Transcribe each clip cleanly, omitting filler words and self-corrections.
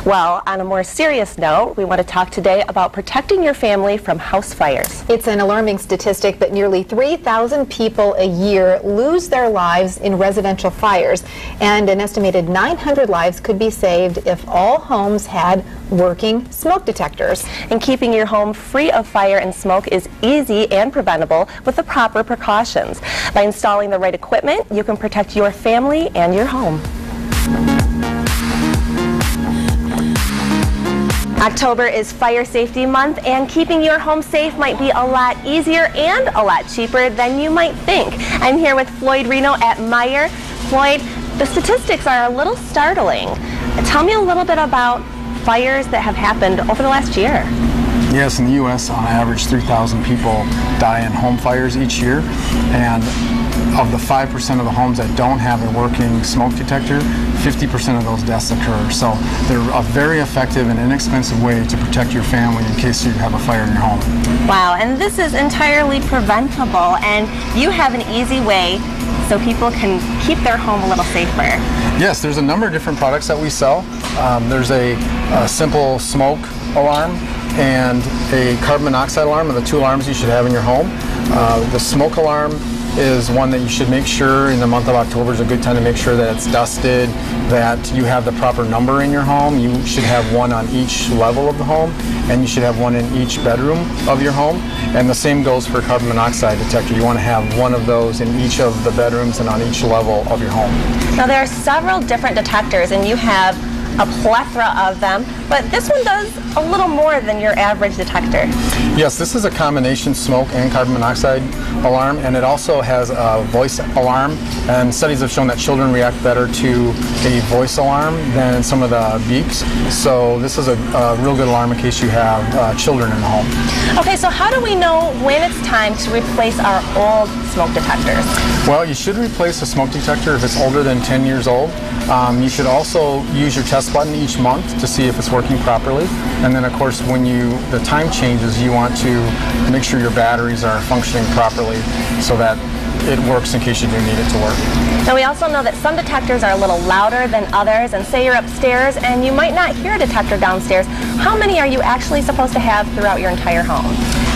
Well, on a more serious note, we want to talk today about protecting your family from house fires. It's an alarming statistic that nearly 3,000 people a year lose their lives in residential fires, and an estimated 900 lives could be saved if all homes had working smoke detectors. And keeping your home free of fire and smoke is easy and preventable with the proper precautions. By installing the right equipment, you can protect your family and your home. October is Fire Safety Month, and keeping your home safe might be a lot easier and a lot cheaper than you might think. I'm here with Floyd Reno at Meyer. Floyd, the statistics are a little startling. Tell me a little bit about fires that have happened over the last year. Yes, in the U.S., on average, 3,000 people die in home fires each year, and of the 5% of the homes that don't have a working smoke detector, 50% of those deaths occur. So they're a very effective and inexpensive way to protect your family in case you have a fire in your home. Wow, and this is entirely preventable, and you have an easy way so people can keep their home a little safer. Yes, there's a number of different products that we sell. There's a simple smoke alarm and a carbon monoxide alarm, are the two alarms you should have in your home. The smoke alarm is one that you should make sure in the month of October is a good time to make sure that it's dusted, that you have the proper number in your home. You should have one on each level of the home, and you should have one in each bedroom of your home. And the same goes for carbon monoxide detector. You want to have one of those in each of the bedrooms and on each level of your home. Now there are several different detectors, and you have a plethora of them, but this one does a little more than your average detector. Yes, this is a combination smoke and carbon monoxide alarm, and it also has a voice alarm, and studies have shown that children react better to a voice alarm than some of the beeps. So this is a real good alarm in case you have children in the home. Okay, so how do we know when it's time to replace our old smoke detectors? Well, you should replace a smoke detector if it's older than 10 years old. You should also use your test button each month to see if it's working properly. And then, of course, when the time changes, you want to make sure your batteries are functioning properly so that it works in case you do need it to work. Now, we also know that some detectors are a little louder than others, and say you're upstairs and you might not hear a detector downstairs. How many are you actually supposed to have throughout your entire home?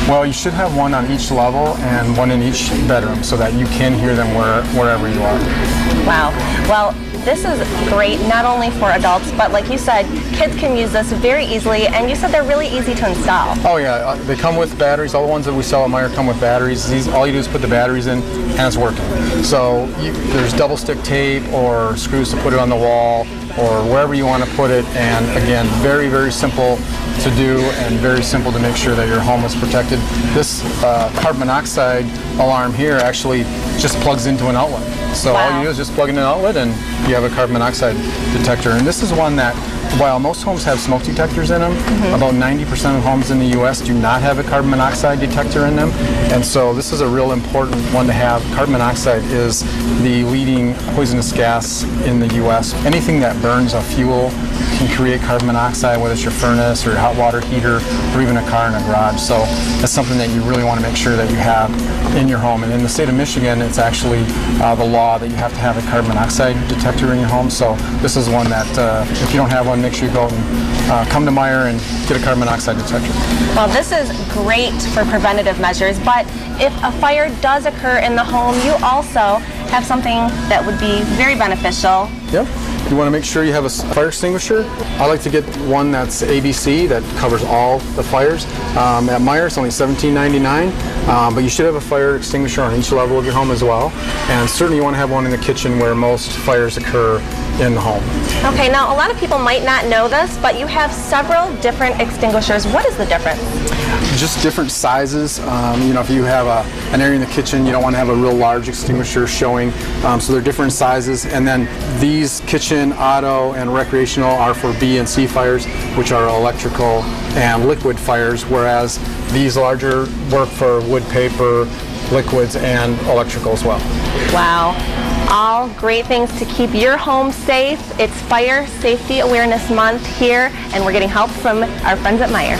Well, you should have one on each level and one in each bedroom so that you can hear them wherever you are. Wow. Well, this is great not only for adults, but like you said, kids can use this very easily, and you said they're really easy to install. Oh yeah, they come with batteries. All the ones that we sell at Meyer come with batteries. All you do is put the batteries in and it's working. So there's double stick tape or screws to put it on the wall or wherever you want to put it, and again, very, very simple to do and very simple to make sure that your home is protected. This carbon monoxide alarm here actually just plugs into an outlet. So wow. All you do is just plug in an outlet and you have a carbon monoxide detector. And this is one that, while most homes have smoke detectors in them, about 90% of homes in the U.S. do not have a carbon monoxide detector in them. And so this is a real important one to have. Carbon monoxide is the leading poisonous gas in the U.S. Anything that burns a fuel can create carbon monoxide, whether it's your furnace or hot water heater or even a car in a garage. So that's something that you really want to make sure that you have in your home. And in the state of Michigan, it's actually the law that you have to have a carbon monoxide detector in your home. So this is one that if you don't have one, make sure you go and come to Meyer and get a carbon monoxide detector. Well, this is great for preventative measures, but if a fire does occur in the home, you also have something that would be very beneficial. Yep. You want to make sure you have a fire extinguisher. I like to get one that's ABC that covers all the fires. At Meyer, it's only $17.99, but you should have a fire extinguisher on each level of your home as well. And certainly you want to have one in the kitchen where most fires occur in the home. Okay, now a lot of people might not know this, but you have several different extinguishers. What is the difference? Just different sizes. If you have an area in the kitchen, you don't want to have a real large extinguisher showing. So they're different sizes. And then these kitchen, auto, and recreational are for B and C fires, which are electrical and liquid fires, whereas these larger work for wood, paper, liquids, and electrical as well. Wow. All great things to keep your home safe. It's Fire Safety Awareness Month here, and we're getting help from our friends at Meyer.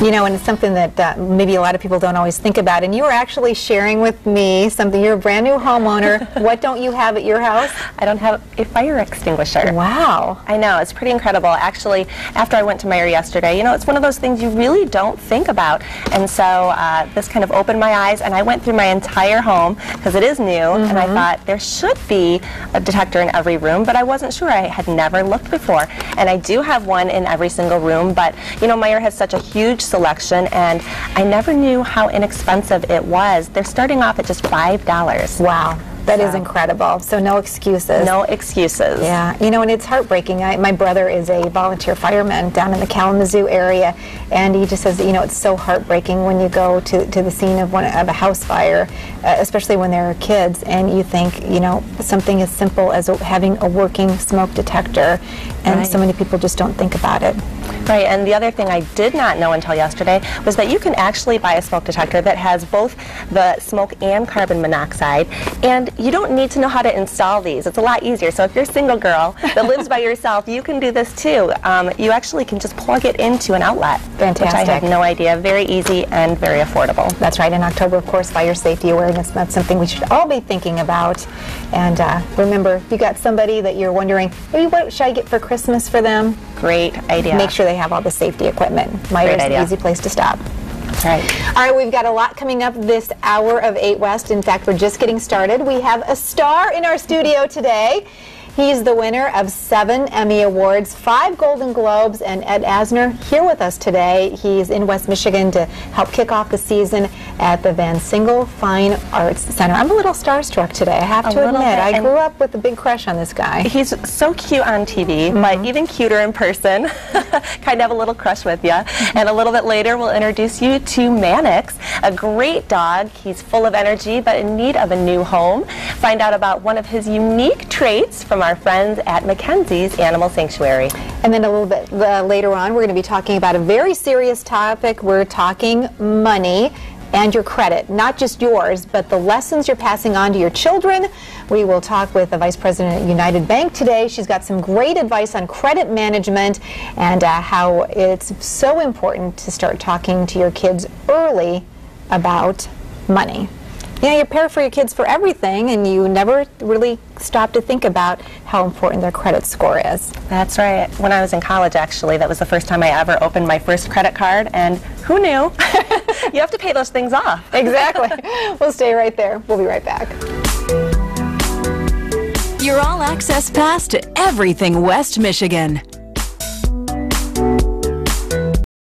You know, and it's something that maybe a lot of people don't always think about. And you were actually sharing with me something. You're a brand new homeowner. What don't you have at your house? I don't have a fire extinguisher. Wow. I know, it's pretty incredible. Actually, after I went to Meijer yesterday, you know, it's one of those things you really don't think about. And so this kind of opened my eyes, and I went through my entire home, because it is new, and I thought there should be a detector in every room, but I wasn't sure. I had never looked before. And I do have one in every single room, but you know, Meijer has such a huge selection, and I never knew how inexpensive it was. They're starting off at just $5. Wow. That is incredible. So no excuses. No excuses. Yeah. You know, and it's heartbreaking. My brother is a volunteer fireman down in the Kalamazoo area, and he just says, you know, it's so heartbreaking when you go to the scene of a house fire, especially when there are kids, and you think, you know, something as simple as having a working smoke detector, and so many people just don't think about it. Right, and the other thing I did not know until yesterday was that you can actually buy a smoke detector that has both the smoke and carbon monoxide, and you don't need to know how to install these. It's a lot easier. So if you're a single girl that lives by yourself, you can do this too. You actually can just plug it into an outlet. Fantastic. Which I had no idea. Very easy and very affordable. That's right. In October, of course, Fire Safety Awareness. That's something we should all be thinking about. And remember, if you got somebody that you're wondering, maybe what should I get for Christmas for them? Great idea. Make sure they have all the safety equipment. Meijer is an easy place to stop. Right. All right, we've got a lot coming up this hour of 8 West. In fact, we're just getting started. We have a star in our studio today. He's the winner of 7 Emmy Awards, 5 Golden Globes, and Ed Asner here with us today. He's in West Michigan to help kick off the season at the Van Singel Fine Arts Center. I'm a little starstruck today, I have to admit. I grew up with a big crush on this guy. He's so cute on TV, but even cuter in person. Kind of have a little crush with you. And a little bit later, we'll introduce you to Mannix, a great dog. He's full of energy, but in need of a new home. Find out about one of his unique traits from our friends at Mackenzie's Animal Sanctuary. And then a little bit later on, we're going to be talking about a very serious topic. We're talking money and your credit, not just yours, but the lessons you're passing on to your children. We will talk with the Vice President at United Bank today. She's got some great advice on credit management and how it's so important to start talking to your kids early about money. You know, you prepare for your kids for everything, and you never really stop to think about how important their credit score is. That's right. When I was in college, actually, that was the first time I ever opened my first credit card, and who knew? You have to pay those things off. Exactly. We'll stay right there. We'll be right back. Your all-access pass to everything West Michigan.